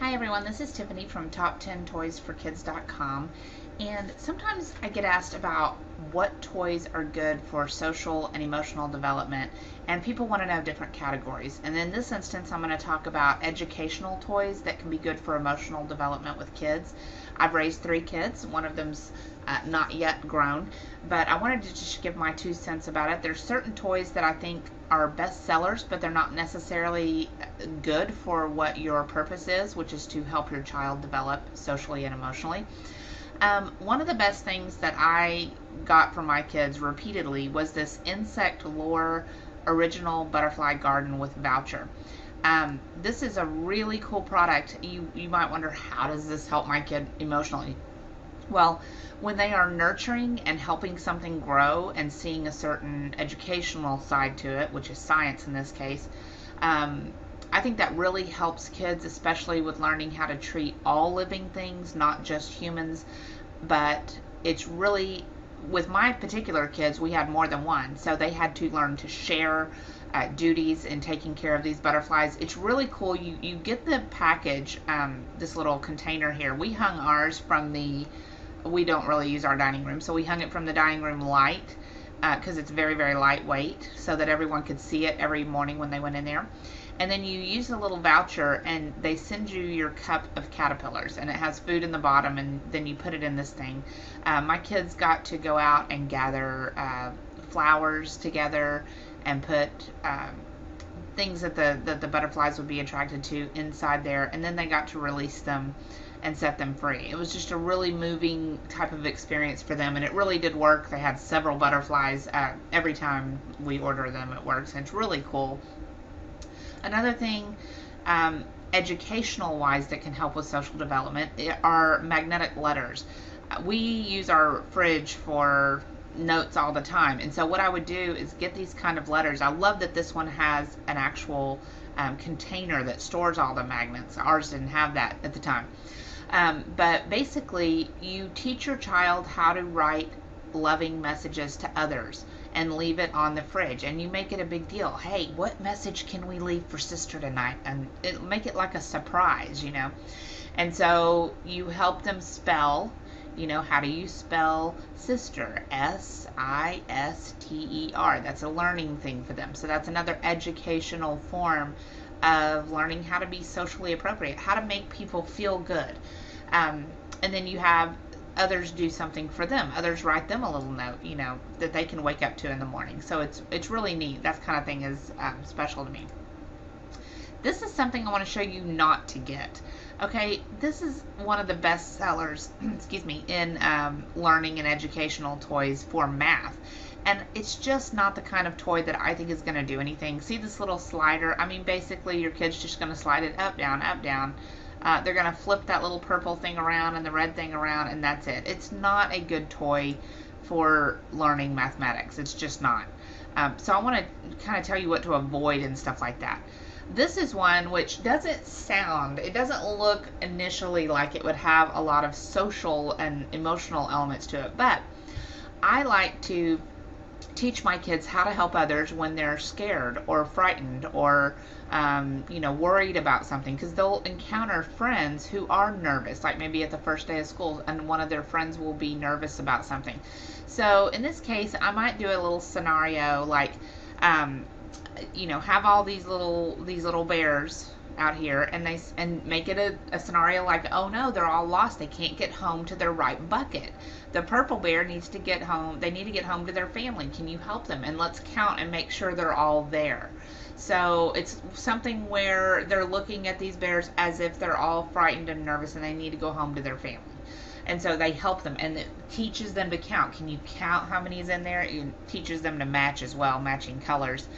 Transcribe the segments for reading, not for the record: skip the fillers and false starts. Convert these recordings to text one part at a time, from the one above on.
Hi everyone, this is Tiffany from Top10ToysForKids.com, and sometimes I get asked about what toys are good for social and emotional development, and people want to know different categories. And in this instance, I'm going to talk about educational toys that can be good for emotional development with kids. I've raised 3 kids. One of them's not yet grown, but I wanted to just give my 2 cents about it. There's certain toys that I think are best sellers, but they're not necessarily good for what your purpose is, which is to help your child develop socially and emotionally. One of the best things that I got from my kids repeatedly was this Insect Lore Original Butterfly Garden with Voucher. This is a really cool product. You might wonder, how does this help my kid emotionally? Well, when they are nurturing and helping something grow and seeing a certain educational side to it, which is science in this case, I think that really helps kids, especially with learning how to treat all living things, not just humans. But it's really, with my particular kids, we had more than one, so they had to learn to share duties in taking care of these butterflies. It's really cool. You get the package, this little container here. We hung ours from we don't really use our dining room, so we hung it from the dining room light because it's very, very lightweight, so that everyone could see it every morning when they went in there. And then you use a little voucher and they send you your cup of caterpillars, and it has food in the bottom, and then you put it in this thing. My kids got to go out and gather flowers together and put things that the butterflies would be attracted to inside there, and then they got to release them and set them free. It was just a really moving type of experience for them, and it really did work. They had several butterflies every time we order them. It works, and it's really cool. Another thing, educational wise, that can help with social development are magnetic letters. We use our fridge for notes all the time, and so what I would do is get these kind of letters. I love that this one has an actual container that stores all the magnets. Ours didn't have that at the time. But basically, you teach your child how to write loving messages to others and leave it on the fridge, and you make it a big deal. Hey, what message can we leave for sister tonight? And make it like a surprise, And so you help them spell. How do you spell sister? S-I-S-T-E-R. That's a learning thing for them. So that's another educational form of learning how to be socially appropriate, how to make people feel good. And then you have others do something for them. Others write them a little note, that they can wake up to in the morning. So it's really neat. That kind of thing is special to me. This is something I want to show you not to get. Okay, this is one of the best sellers, excuse me, in learning and educational toys for math. And it's just not the kind of toy that I think is going to do anything. See this little slider? I mean, basically your kid's just going to slide it up, down, up, down. They're going to flip that little purple thing around and the red thing around, and that's it. It's not a good toy for learning mathematics. It's just not. So I want to kind of tell you what to avoid and stuff like that. This is one which it doesn't look initially like it would have a lot of social and emotional elements to it, but I like to teach my kids how to help others when they're scared or frightened or worried about something, because they'll encounter friends who are nervous, like maybe at the first day of school, and one of their friends will be nervous about something. So in this case, I might do a little scenario like have all these little bears out here, and make it a scenario like, oh no, they're all lost, they can't get home to their right bucket. The purple bear needs to get home, they need to get home to their family. Can you help them? And let's count and make sure they're all there. So it's something where they're looking at these bears as if they're all frightened and nervous and they need to go home to their family. And so they help them, and it teaches them to count. Can you count how many is in there? It teaches them to match as well, matching colors.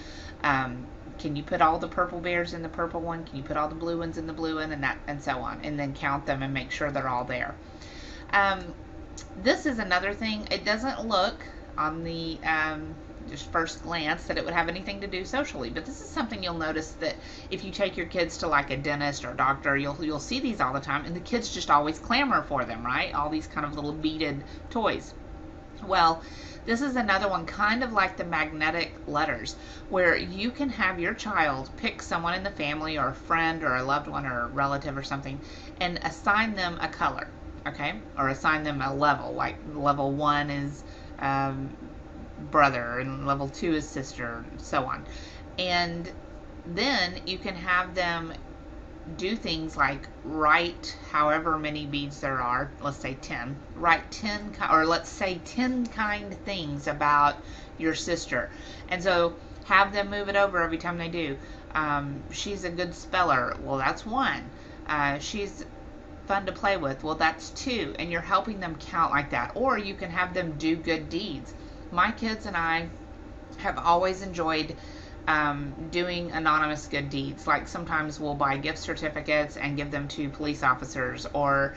Can you put all the purple bears in the purple one? Can you put all the blue ones in the blue one, and so on, and then count them and make sure they're all there. This is another thing. It doesn't look on the just first glance that it would have anything to do socially, but this is something you'll notice that if you take your kids to like a dentist or doctor, you'll see these all the time, and the kids just always clamor for them, right? All these kind of little beaded toys. Well, this is another one, kind of like the magnetic letters, where you can have your child pick someone in the family or a friend or a loved one or a relative or something and assign them a color, okay? Or assign them a level, like level 1 is um, brother and level 2 is sister, and so on. And then you can have them do things like write however many beads there are, let's say 10, write 10, or let's say 10 kind things about your sister. And so have them move it over every time they do. She's a good speller. Well, that's 1. She's fun to play with. Well, that's 2. And you're helping them count like that. Or you can have them do good deeds. My kids and I have always enjoyed doing anonymous good deeds. Like sometimes we'll buy gift certificates and give them to police officers, or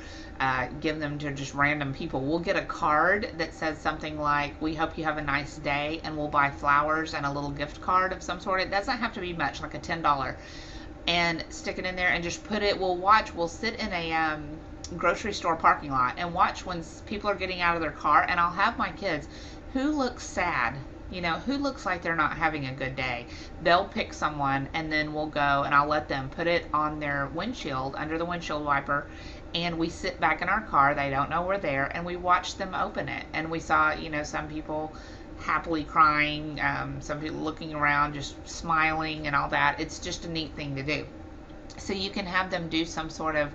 give them to just random people. We'll get a card that says something like, "We hope you have a nice day," and we'll buy flowers and a little gift card of some sort. It doesn't have to be much, like a $10, and stick it in there and just put it. We'll sit in a grocery store parking lot and watch when people are getting out of their car, and I'll have my kids, who looks sad, who looks like they're not having a good day. They'll pick someone, and then we'll go and I'll let them put it on their windshield, under the windshield wiper, and we sit back in our car. They don't know we're there, and we watch them open it. And we saw, some people happily crying, some people looking around, just smiling and all that. It's just a neat thing to do. So you can have them do some sort of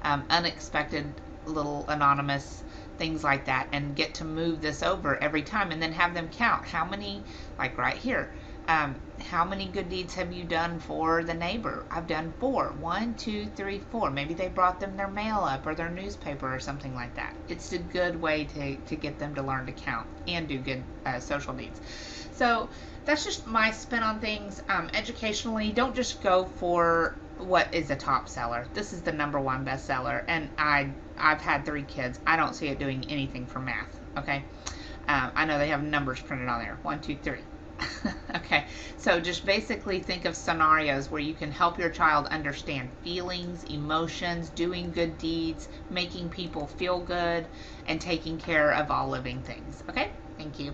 unexpected little anonymous things like that, and get to move this over every time, and then have them count how many, like right here, how many good deeds have you done for the neighbor? I've done 4. 1, 2, 3, 4. Maybe they brought them their mail up or their newspaper or something like that. It's a good way to get them to learn to count and do good social deeds. So that's just my spin on things. Educationally, don't just go for what is a top seller. This is the #1 bestseller, and I've had 3 kids. I don't see it doing anything for math. Okay, I know they have numbers printed on there, 1, 2, 3. Okay, so just basically think of scenarios where you can help your child understand feelings, emotions, doing good deeds, making people feel good, and taking care of all living things. Okay, thank you.